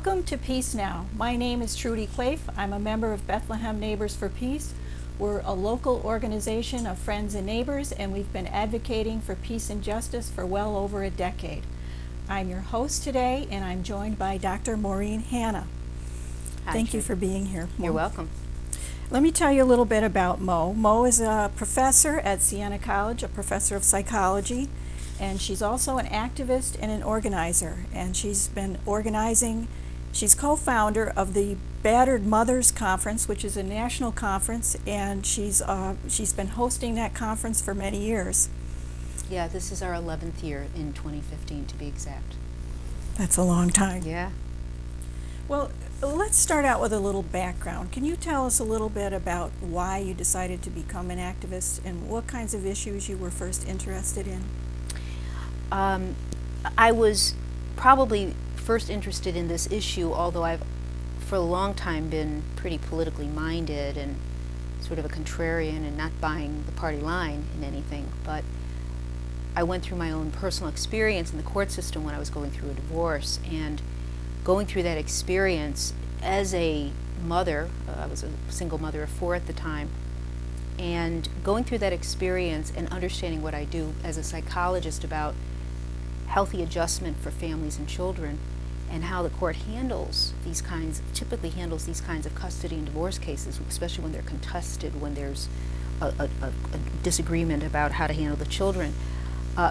Welcome to Peace Now. My name is Trudy Clafe. I'm a member of Bethlehem Neighbors for Peace. We're a local organization of friends and neighbors, and we've been advocating for peace and justice for well over a decade. I'm your host today, and I'm joined by Dr. Maureen Hannah. Hi, Thank you Trudy. for being here. You're welcome. Let me tell you a little bit about Mo. Mo is a professor at Siena College, a professor of psychology, and she's also an activist and an organizer. And she's been organizing, she's co-founder of the Battered Mothers Conference, which is a national conference, and she's been hosting that conference for many years. Yeah, this is our 11th year in 2015 to be exact. That's a long time. Yeah. Well, let's start out with a little background. Can you tell us a little bit about why you decided to become an activist and what kinds of issues you were first interested in? I was probably first interested in this issue, although I've for a long time been pretty politically minded and sort of a contrarian and not buying the party line in anything. But I went through my own personal experience in the court system when I was going through a divorce, and going through that experience as a mother, I was a single mother of 4 at the time, and going through that experience and understanding what I do as a psychologist about healthy adjustment for families and children, and how the court typically handles these kinds of custody and divorce cases, especially when they're contested, when there's a disagreement about how to handle the children,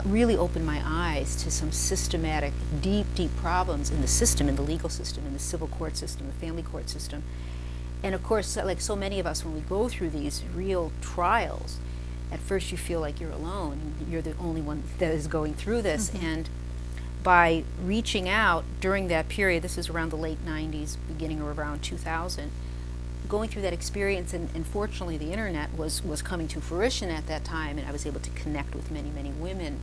really opened my eyes to some systematic, deep problems in the system, in the legal system, in the civil court system, the family court system. And of course, like so many of us, when we go through these real trials, at first you feel like you're alone. You're the only one that is going through this. Mm-hmm. And by reaching out during that period, this is around the late 90s, beginning of around 2000, going through that experience, and fortunately the internet was coming to fruition at that time, and I was able to connect with many women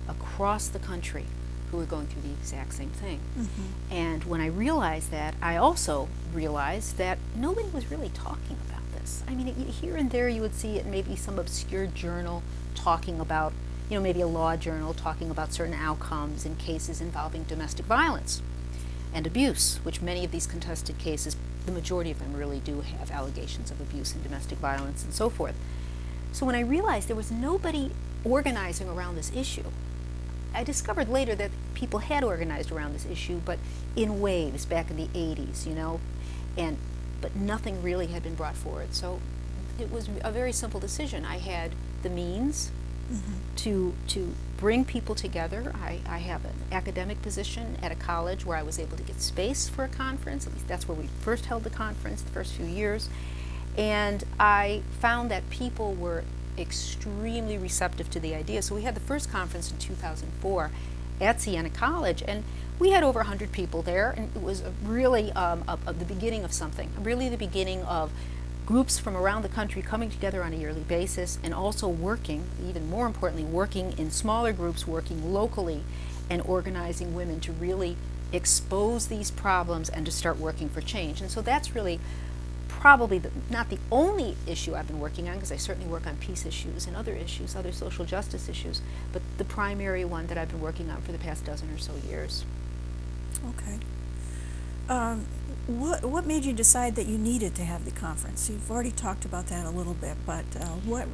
across the country who were going through the exact same thing. Mm-hmm. And when I realized that, I also realized that nobody was really talking about this. I mean, here and there you would see it in maybe some obscure journal talking about, maybe a law journal talking about certain outcomes in cases involving domestic violence and abuse, which many of these contested cases, the majority of them really do have allegations of abuse and domestic violence and so forth. So when I realized there was nobody organizing around this issue, I discovered later that people had organized around this issue, but in waves back in the 80s, but nothing really had been brought forward. So it was a very simple decision. I had the means to bring people together. I have an academic position at a college where I was able to get space for a conference. At least that's where we first held the conference the first few years. And I found that people were extremely receptive to the idea. So we had the first conference in 2004 at Siena College, and we had over 100 people there, and it was really the beginning of something, really the beginning of groups from around the country coming together on a yearly basis, and also working, even more importantly, working in smaller groups, working locally, and organizing women to really expose these problems and to start working for change. And so that's really probably not the only issue I've been working on, because I certainly work on peace issues and other issues, other social justice issues, but the primary one that I've been working on for the past dozen or so years. Okay. What made you decide that you needed to have the conference? You've already talked about that a little bit, but what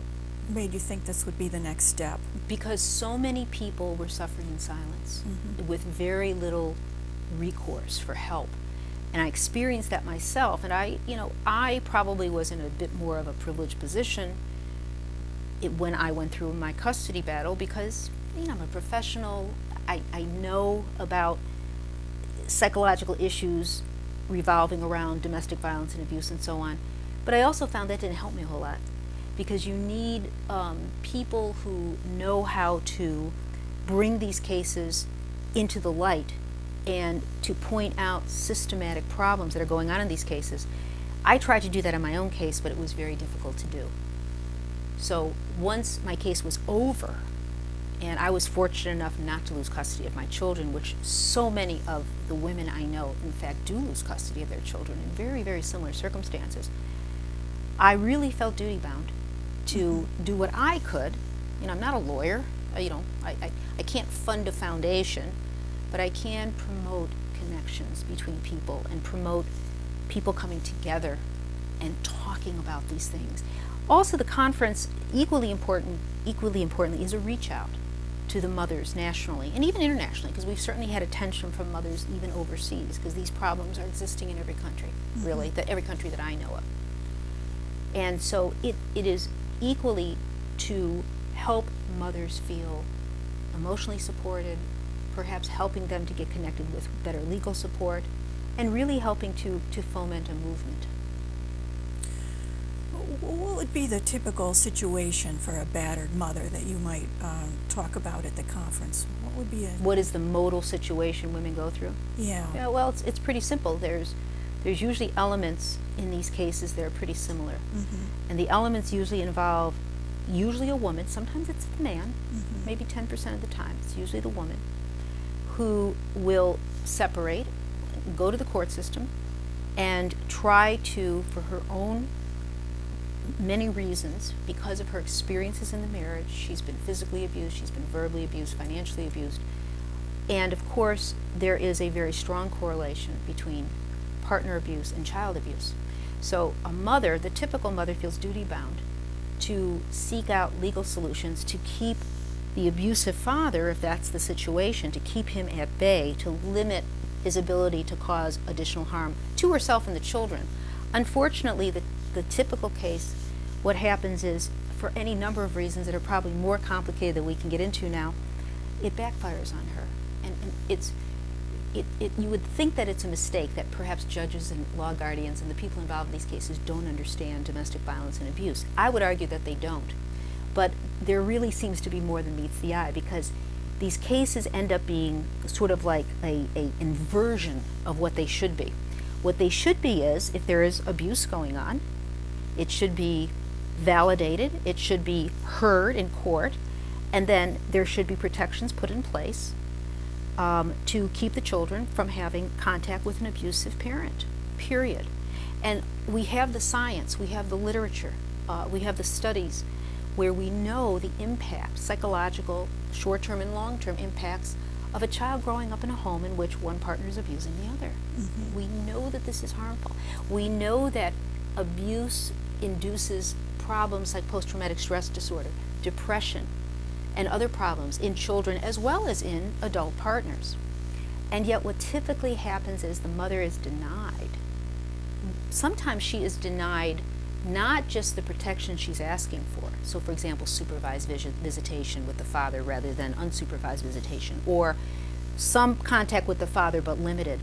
made you think this would be the next step? Because so many people were suffering in silence with very little recourse for help. And I experienced that myself, and I probably was in a bit more of a privileged position when I went through my custody battle, because I'm a professional. I know about psychological issues revolving around domestic violence and abuse and so on. But I also found that didn't help me a whole lot, because you need people who know how to bring these cases into the light and to point out systematic problems that are going on in these cases. I tried to do that in my own case, but it was very difficult to do. So once my case was over, and I was fortunate enough not to lose custody of my children, which so many of the women I know, in fact, do lose custody of their children in very similar circumstances, I really felt duty-bound to do what I could. I'm not a lawyer. I can't fund a foundation, but I can promote connections between people and promote people coming together and talking about these things. Also, the conference, equally importantly, is a reach out to the mothers nationally and even internationally, because we've certainly had attention from mothers even overseas, because these problems are existing in every country, really, every country that I know of. And so it is equally to help mothers feel emotionally supported, perhaps helping them to get connected with better legal support, and really helping to foment a movement. What would be the typical situation for a battered mother that you might talk about at the conference? What would be What is the modal situation women go through? Yeah, well, it's pretty simple. There's usually elements in these cases that are pretty similar. And the elements usually involve a woman, sometimes it's the man, maybe 10% of the time, it's usually the woman, who will separate, go to the court system, and try to, for her own many reasons, because of her experiences in the marriage, she's been physically abused, she's been verbally abused, financially abused, and of course there is a very strong correlation between partner abuse and child abuse. So a mother, the typical mother, feels duty-bound to seek out legal solutions to keep the abusive father, if that's the situation, to keep him at bay, to limit his ability to cause additional harm to herself and the children. Unfortunately, the typical case, what happens is, for any number of reasons that are probably more complicated than we can get into now, it backfires on her. And you would think that it's a mistake, that perhaps judges and law guardians and the people involved in these cases don't understand domestic violence and abuse. I would argue that they don't. But there really seems to be more than meets the eye, because these cases end up being sort of like a inversion of what they should be. What they should be is, if there is abuse going on, it should be validated, it should be heard in court, and then there should be protections put in place to keep the children from having contact with an abusive parent, period. And we have the science, we have the literature, we have the studies where we know the impact, psychological, short-term and long-term impacts of a child growing up in a home in which one partner is abusing the other. We know that this is harmful. We know that abuse induces problems like post-traumatic stress disorder, depression, and other problems in children as well as in adult partners. And yet what typically happens is the mother is denied. Sometimes she is denied not just the protection she's asking for. So for example, supervised visitation with the father rather than unsupervised visitation, or some contact with the father but limited.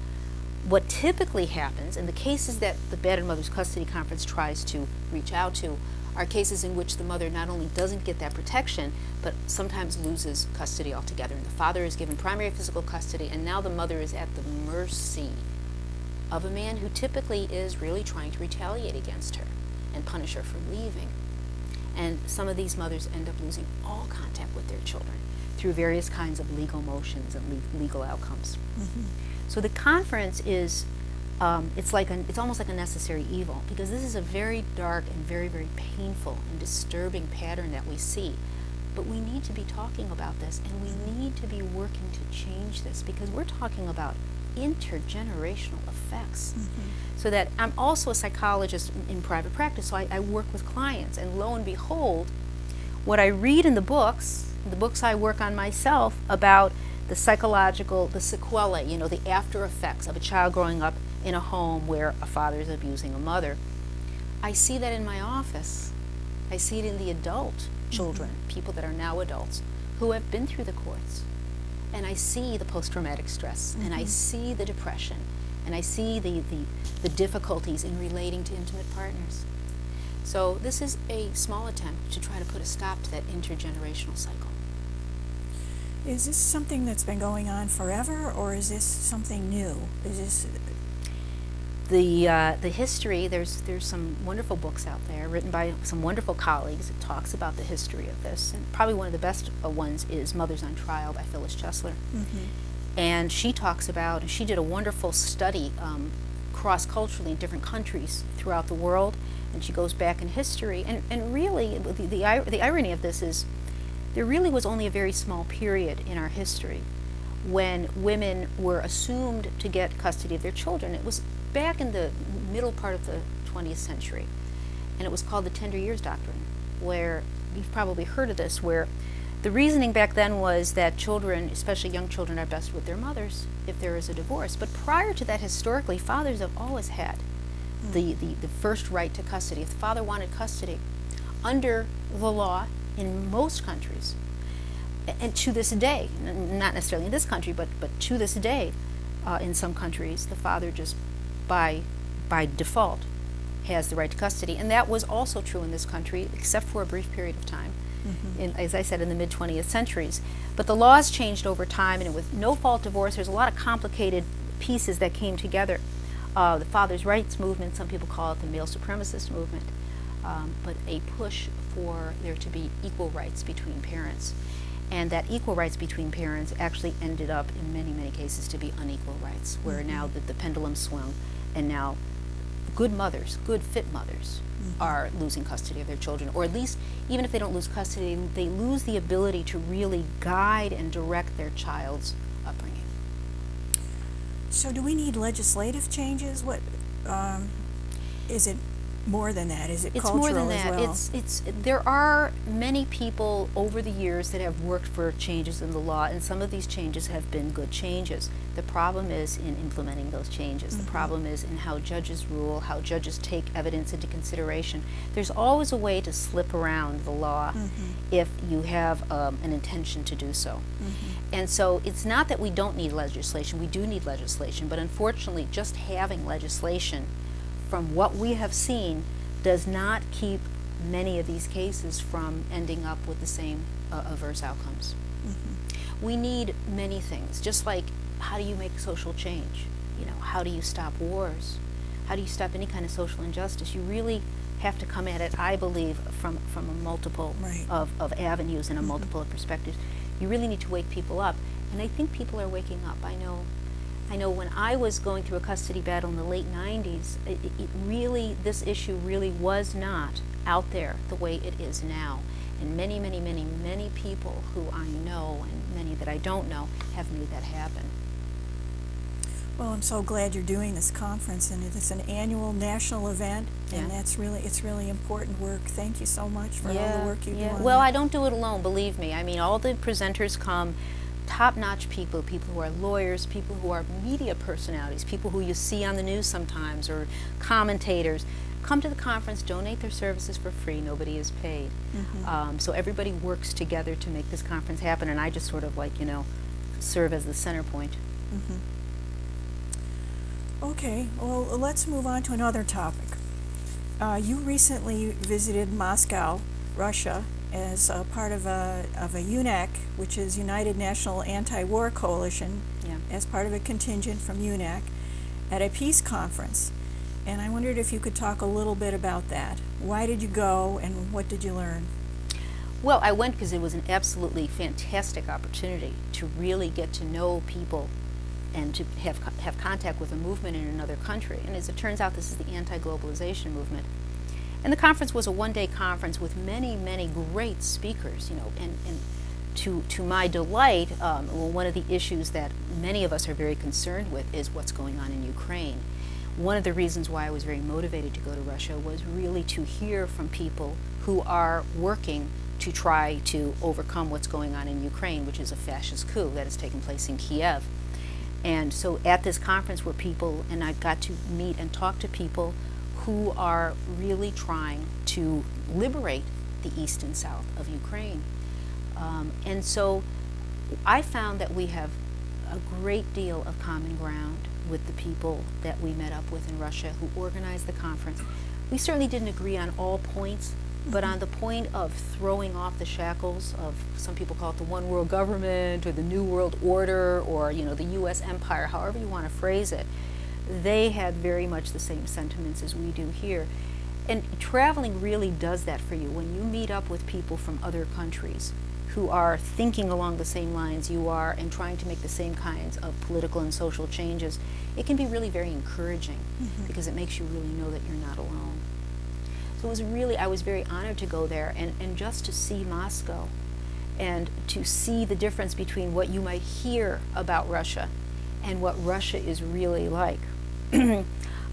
What typically happens in the cases that the Battered Mothers Custody Conference tries to reach out to are cases in which the mother not only doesn't get that protection, but sometimes loses custody altogether. And the father is given primary physical custody, and now the mother is at the mercy of a man who typically is really trying to retaliate against her and punish her for leaving. And some of these mothers end up losing all contact with their children through various kinds of legal motions and legal outcomes. So the conference is, it's almost like a necessary evil, because this is a very dark and very, very painful and disturbing pattern that we see. But we need to be talking about this, and we need to be working to change this, because we're talking about intergenerational effects. So that I'm also a psychologist in private practice, so I work with clients, and lo and behold, what I read in the books I work on myself about the psychological, the sequelae, the after effects of a child growing up in a home where a father is abusing a mother. I see that in my office. I see it in the adult children, people that are now adults, who have been through the courts. And I see the post-traumatic stress, and I see the depression, and I see the difficulties in relating to intimate partners. So this is a small attempt to try to put a stop to that intergenerational cycle. Is this something that's been going on forever, or is this something new? Is this the history? There's some wonderful books out there written by some wonderful colleagues that talks about the history of this, and probably one of the best ones is Mothers on Trial by Phyllis Chesler. And she talks about, and she did a wonderful study cross-culturally in different countries throughout the world, and she goes back in history, and really the irony of this is there really was only a very small period in our history when women were assumed to get custody of their children. It was back in the middle part of the 20th century, and it was called the Tender Years Doctrine, where you've probably heard of this, where the reasoning back then was that children, especially young children, are best with their mothers if there is a divorce. But prior to that, historically, fathers have always had the first right to custody. If the father wanted custody, under the law in most countries, and to this day, not necessarily in this country, but to this day, in some countries, the father just by default has the right to custody. And that was also true in this country, except for a brief period of time, as I said, in the mid-20th centuries. But the laws changed over time, and with no-fault divorce, there's a lot of complicated pieces that came together. The father's rights movement, some people call it the male supremacist movement, but a push for there to be equal rights between parents. And that equal rights between parents actually ended up, in many, many cases, to be unequal rights, where now the pendulum swung, and now good mothers, good fit mothers, are losing custody of their children, or at least, even if they don't lose custody, they lose the ability to really guide and direct their child's upbringing. So do we need legislative changes? What is it more than that? Is it It's cultural more than as that. well? There are many people over the years that have worked for changes in the law, and some of these changes have been good changes. The problem is in implementing those changes. The problem is in how judges rule, how judges take evidence into consideration. There's always a way to slip around the law if you have an intention to do so. And so it's not that we don't need legislation. We do need legislation, but unfortunately just having legislation, from what we have seen, does not keep many of these cases from ending up with the same adverse outcomes. We need many things, just like how do you make social change? You know, how do you stop wars? How do you stop any kind of social injustice? You really have to come at it, I believe, from a multiple of avenues and a multiple of perspectives. You really need to wake people up, and I think people are waking up. I know when I was going through a custody battle in the late 90s, this issue really was not out there the way it is now. And many, many, many, many people who I know and many that I don't know have made that happen. Well, I'm so glad you're doing this conference, and it's an annual national event, and it's really important work. Thank you so much for all the work you do on Well, that. I don't do it alone, believe me. I mean, all the presenters come, top-notch people who are lawyers, people who are media personalities, people who you see on the news sometimes, or commentators, come to the conference, donate their services for free. Nobody is paid. So everybody works together to make this conference happen, and I just sort of serve as the center point. Okay, well, let's move on to another topic. You recently visited Moscow, Russia, as a part of a UNAC, which is United National Antiwar Coalition, as part of a contingent from UNAC, at a peace conference. And I wondered if you could talk a little bit about that. Why did you go, and what did you learn? Well, I went because it was an absolutely fantastic opportunity to really get to know people and to have contact with a movement in another country. And as it turns out, this is the anti-globalization movement. And the conference was a one-day conference with many, many great speakers, and to my delight, one of the issues that many of us are very concerned with is what's going on in Ukraine. One of the reasons why I was very motivated to go to Russia was really to hear from people who are working to try to overcome what's going on in Ukraine, which is a fascist coup that has taken place in Kiev. And so at this conference were people, and I got to meet and talk to people who are really trying to liberate the east and south of Ukraine. And so I found that we have a great deal of common ground with the people that we met up with in Russia who organized the conference. We certainly didn't agree on all points, but on the point of throwing off the shackles of, some people call it the one world government or the new world order, or the U.S. empire, however you want to phrase it, they had very much the same sentiments as we do here. And traveling really does that for you. When you meet up with people from other countries who are thinking along the same lines you are and trying to make the same kinds of political and social changes, it can be really very encouraging because it makes you really know that you're not alone. So I was very honored to go there and just to see Moscow and to see the difference between what you might hear about Russia and what Russia is really like.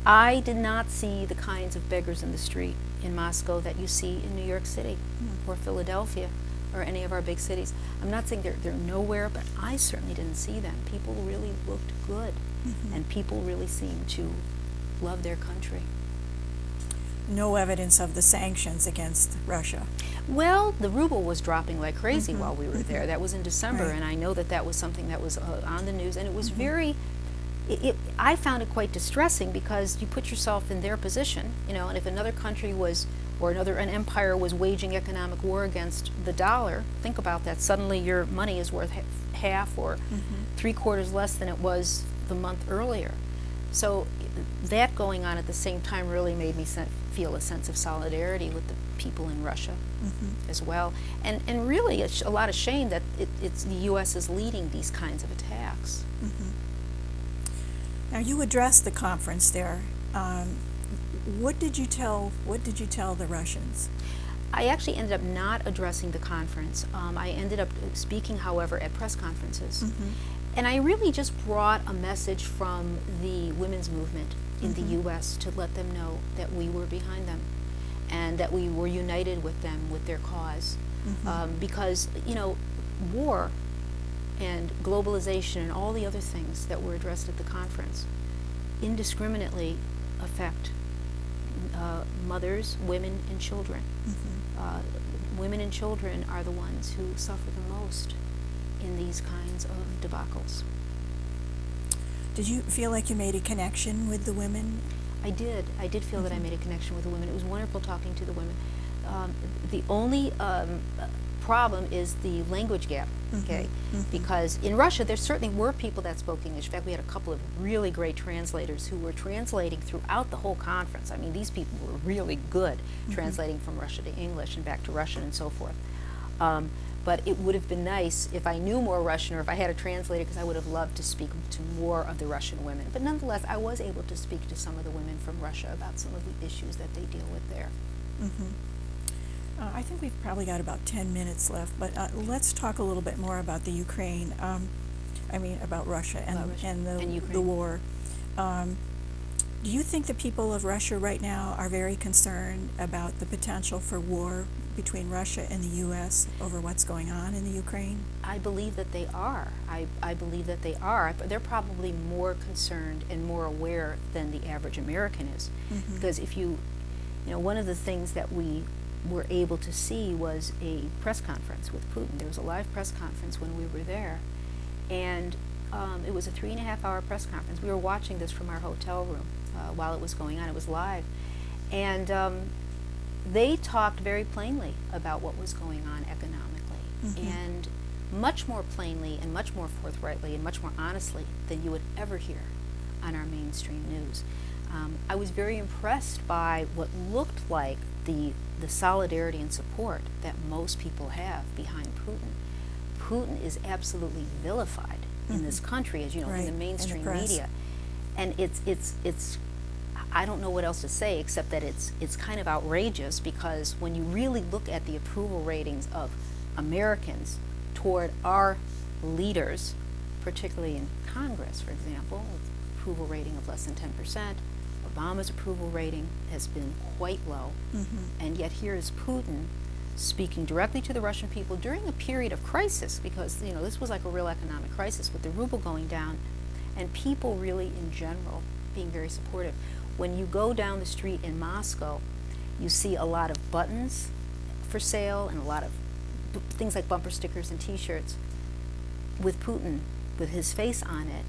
I did not see the kinds of beggars in the street in Moscow that you see in New York City or Philadelphia or any of our big cities. I'm not saying they're nowhere, but I certainly didn't see them. People really looked good, and people really seemed to love their country. No evidence of the sanctions against Russia. Well, the ruble was dropping like crazy while we were there. That was in December, Right. and I know that that was something that was on the news, and it was very, I found it quite distressing because you put yourself in their position, and if another country was, or an empire was waging economic war against the dollar, think about that. Suddenly your money is worth half or 3/4 less than it was the month earlier. So that going on at the same time really made me feel a sense of solidarity with the people in Russia as well. And really a lot of shame that it's the U.S. is leading these kinds of attacks. Now, you addressed the conference there. What did you tell the Russians? I actually ended up not addressing the conference. I ended up speaking, however, at press conferences. And I really just brought a message from the women's movement in the U.S. to let them know that we were behind them and that we were united with them, with their cause. Because, war and globalization and all the other things that were addressed at the conference indiscriminately affect mothers, women, and children. Women and children are the ones who suffer the most in these kinds of debacles. Did you feel like you made a connection with the women? I did feel that I made a connection with the women. It was wonderful talking to the women. The only problem is the language gap, okay? Because in Russia, there certainly were people that spoke English. In fact, we had a couple of really great translators who were translating throughout the whole conference. I mean, these people were really good translating from Russia to English and back to Russian and so forth. But it would have been nice if I knew more Russian or if I had a translator, because I would have loved to speak to more of the Russian women. But nonetheless, I was able to speak to some of the women from Russia about some of the issues that they deal with there. I think we've probably got about 10 minutes left, but let's talk a little bit more about the Ukraine. About Russia and Ukraine. the war. Do you think the people of Russia right now are very concerned about the potential for war between Russia and the U.S. over what's going on in the Ukraine? I believe that they are. I believe that they are. But they're probably more concerned and more aware than the average American is. Because if one of the things that we were able to see was a press conference with Putin. There was a live press conference when we were there. And it was a 3.5-hour press conference. We were watching this from our hotel room while it was going on. It was live. And they talked very plainly about what was going on economically, and much more plainly and much more forthrightly and much more honestly than you would ever hear on our mainstream news. I was very impressed by what looked like the solidarity and support that most people have behind Putin. Putin is absolutely vilified in this country, as you know, in the mainstream media, and it's I don't know what else to say except that it's kind of outrageous, because when you really look at the approval ratings of Americans toward our leaders, particularly in Congress, for example, approval rating of less than 10%. Obama's approval rating has been quite low, and yet here is Putin speaking directly to the Russian people during a period of crisis, because this was like a real economic crisis with the ruble going down, and people really in general being very supportive. When you go down the street in Moscow, you see a lot of buttons for sale and a lot of things like bumper stickers and T-shirts with Putin, with his face on it,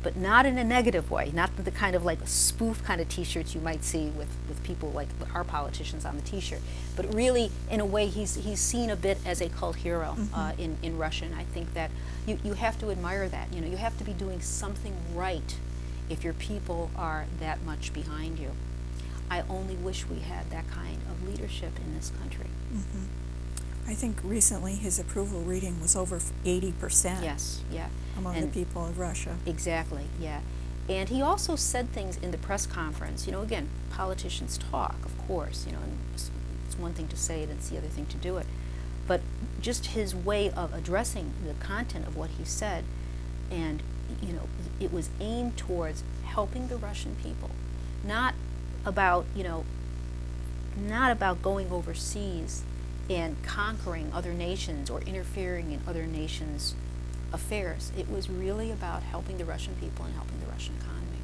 but not in a negative way, not the kind of like spoof kind of T-shirts you might see with people like our politicians on the T-shirt, but really in a way he's seen a bit as a cult hero in Russia. And I think that you have to admire that. You have to be doing something right if your people are that much behind you. I only wish we had that kind of leadership in this country. I think recently his approval rating was over 80%. Yes, yeah. Among the people of Russia. Exactly, yeah. And he also said things in the press conference. Again, politicians talk, of course, and it's one thing to say it, it's the other thing to do it. but just his way of addressing the content of what he said, and it was aimed towards helping the Russian people, not about going overseas and conquering other nations or interfering in other nations' affairs. It was really about helping the Russian people and helping the Russian economy.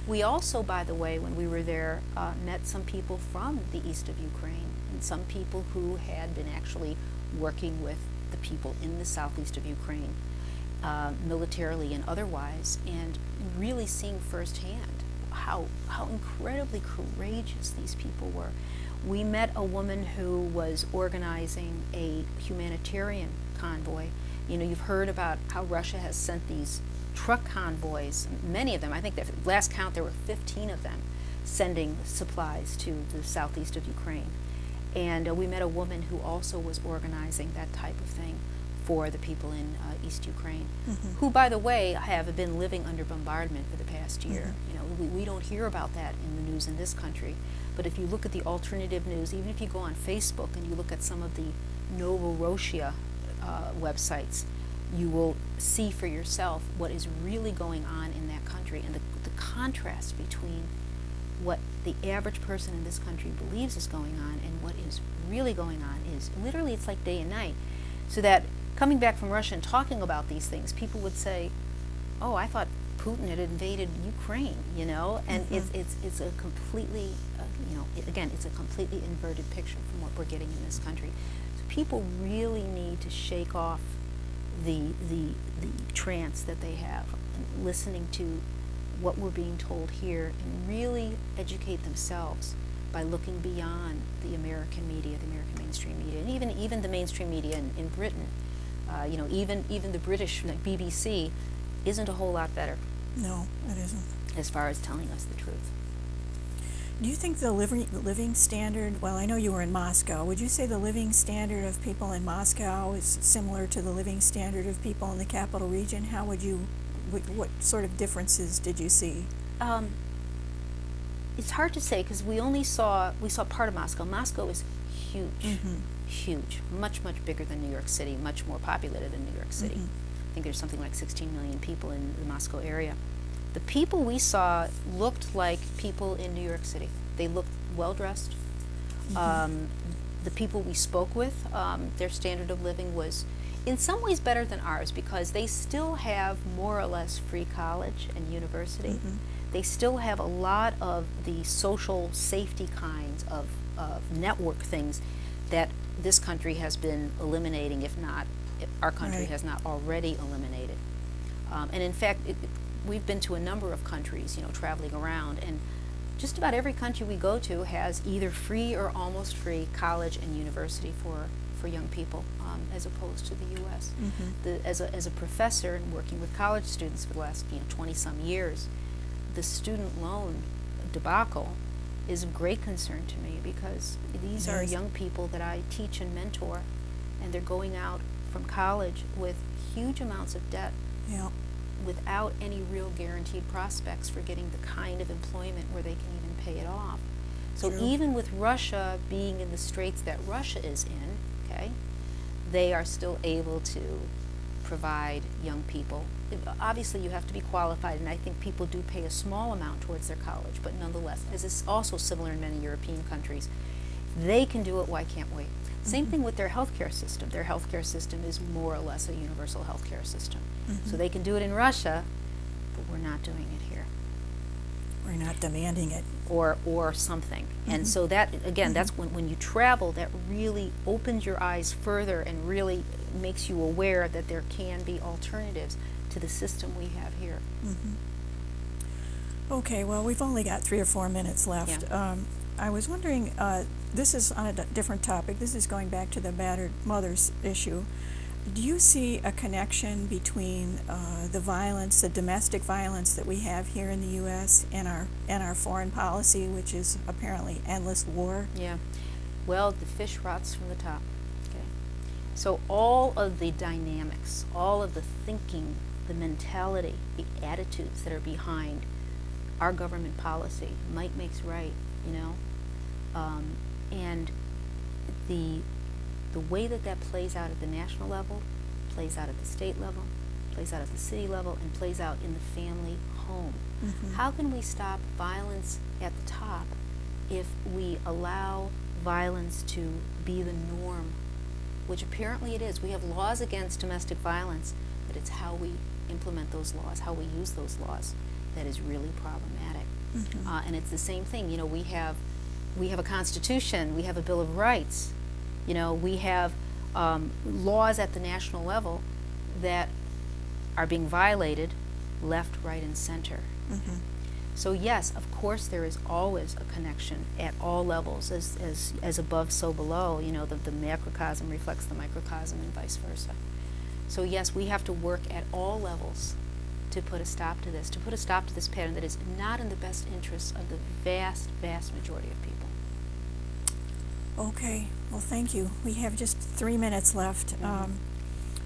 We also, by the way, when we were there, met some people from the east of Ukraine, and some people who had been actually working with the people in the southeast of Ukraine, militarily and otherwise, and really seeing firsthand how incredibly courageous these people were. We met a woman who was organizing a humanitarian convoy. You've heard about how Russia has sent these truck convoys, many of them. I think that last count there were 15 of them sending supplies to the southeast of Ukraine. And we met a woman who also was organizing that type of thing for the people in East Ukraine, who, by the way, have been living under bombardment for the past year. We don't hear about that in the news in this country, but if you look at the alternative news, even if you go on Facebook and you look at some of the Novorossiya websites, you will see for yourself what is really going on in that country, and the contrast between what the average person in this country believes is going on and what is really going on is literally, it's like day and night. So that coming back from Russia and talking about these things, people would say, "Oh, I thought Putin had invaded Ukraine," and it's a completely, again, it's a completely inverted picture from what we're getting in this country. So people really need to shake off the trance that they have, and listening to what we're being told here, and really educate themselves by looking beyond the American media, the American mainstream media, and even the mainstream media in Britain. Even the British, like BBC, isn't a whole lot better. No, it isn't. As far as telling us the truth. Do you think the living standard, well, I know you were in Moscow, would you say the living standard of people in Moscow is similar to the living standard of people in the capital region? How would you, what sort of differences did you see? It's hard to say because we saw part of Moscow. Moscow is huge, huge, much bigger than New York City, much more populated than New York City. I think there's something like 16 million people in the Moscow area. The people we saw looked like people in New York City. They looked well-dressed. The people we spoke with, their standard of living was in some ways better than ours because they still have more or less free college and university. They still have a lot of the social safety kinds of network things that this country has been eliminating, if our country has not already eliminated. And in fact, we've been to a number of countries, traveling around, and just about every country we go to has either free or almost free college and university for young people, as opposed to the U.S. As a professor and working with college students for the last 20-some years, the student loan debacle is of great concern to me because these are young people that I teach and mentor, and they're going out from college with huge amounts of debt. Without any real guaranteed prospects for getting the kind of employment where they can even pay it off. So even with Russia being in the straits that Russia is in, they are still able to provide young people. Obviously you have to be qualified, and I think people do pay a small amount towards their college, but nonetheless, as is also similar in many European countries, they can do it, why can't we? Same thing with their healthcare system. Their healthcare system is more or less a universal healthcare system. So they can do it in Russia, but we're not doing it here. We're not demanding it. Or something. And so that, again, that's when you travel, that really opens your eyes further and really makes you aware that there can be alternatives to the system we have here. Okay, well, we've only got 3 or 4 minutes left. I was wondering, this is on a different topic. This is going back to the battered mothers issue. Do you see a connection between the violence, the domestic violence that we have here in the U.S. and our foreign policy, which is apparently endless war? Yeah. Well, the fish rots from the top. So all of the dynamics, all of the thinking, the mentality, the attitudes that are behind our government policy, might makes right, and the way that that plays out at the national level, plays out at the state level, plays out at the city level, and plays out in the family home. How can we stop violence at the top if we allow violence to be the norm, which apparently it is? We have laws against domestic violence, but it's how we implement those laws, how we use those laws, that is really problematic. And it's the same thing. You know, we have a Constitution, we have a Bill of Rights, you know, we have laws at the national level that are being violated left, right, and center. So yes, of course, there is always a connection at all levels, as above, so below. You know, the macrocosm reflects the microcosm and vice versa. So yes, we have to work at all levels to put a stop to this, pattern that is not in the best interests of the vast, vast majority of people. Okay, well, thank you. We have just 3 minutes left.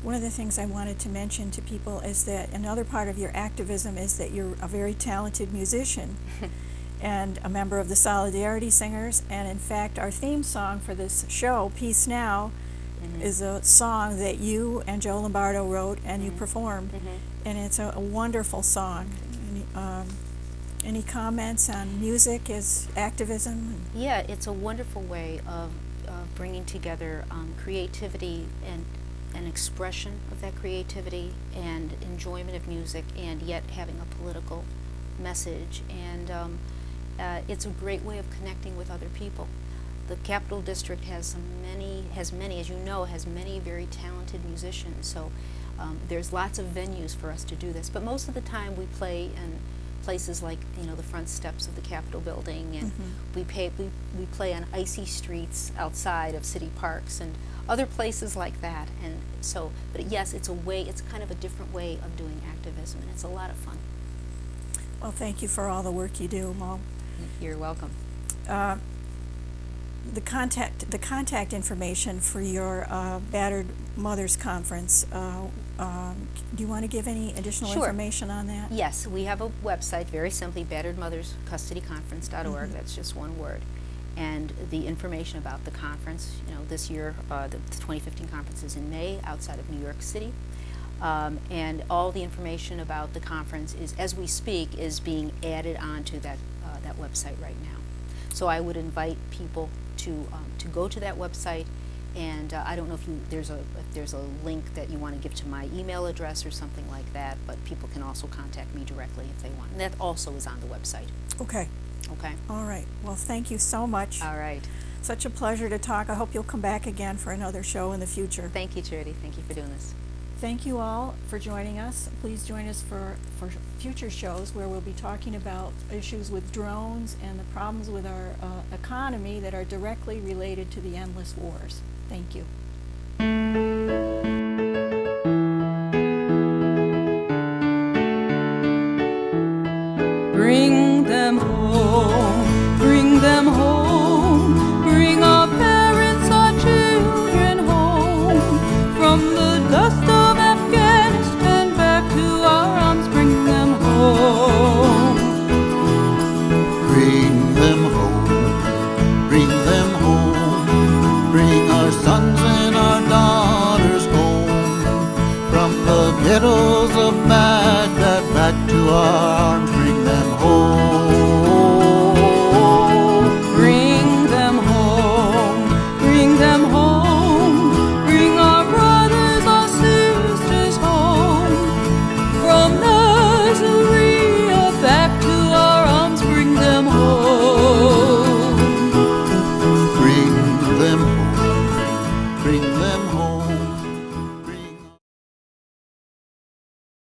One of the things I wanted to mention to people is that another part of your activism is that you're a very talented musician and a member of the Solidarity Singers. And in fact, our theme song for this show, Peace Now, is a song that you and Joe Lombardo wrote and you performed. And it's a wonderful song. Any comments on music as activism? Yeah, it's a wonderful way of bringing together creativity and an expression of that creativity and enjoyment of music, and yet having a political message. And it's a great way of connecting with other people. The Capital District has many, as you know, has many very talented musicians. So there's lots of venues for us to do this. But most of the time we play in places like, you know, the front steps of the Capitol building, and we play on icy streets outside of city parks and other places like that. And so, but yes, it's kind of a different way of doing activism, and it's a lot of fun. Well, thank you for all the work you do, Mo. You're welcome. The contact information for your Battered Mothers Conference, do you want to give any additional information on that? Yes, we have a website, very simply, batteredmotherscustodyconference.org. That's just one word. And the information about the conference, you know, this year, the 2015 conference is in May outside of New York City. And all the information about the conference is, as we speak, is being added onto that website right now. So I would invite people to go to that website, and I don't know if there's a link that you want to give to my email address or something like that, but people can also contact me directly if they want. And that also is on the website. Okay. Okay. All right. Well, thank you so much. All right. Such a pleasure to talk. I hope you'll come back again for another show in the future. Thank you, Charity. Thank you for doing this. Thank you all for joining us. Please join us for future shows where we'll be talking about issues with drones and the problems with our economy that are directly related to the endless wars. Thank you.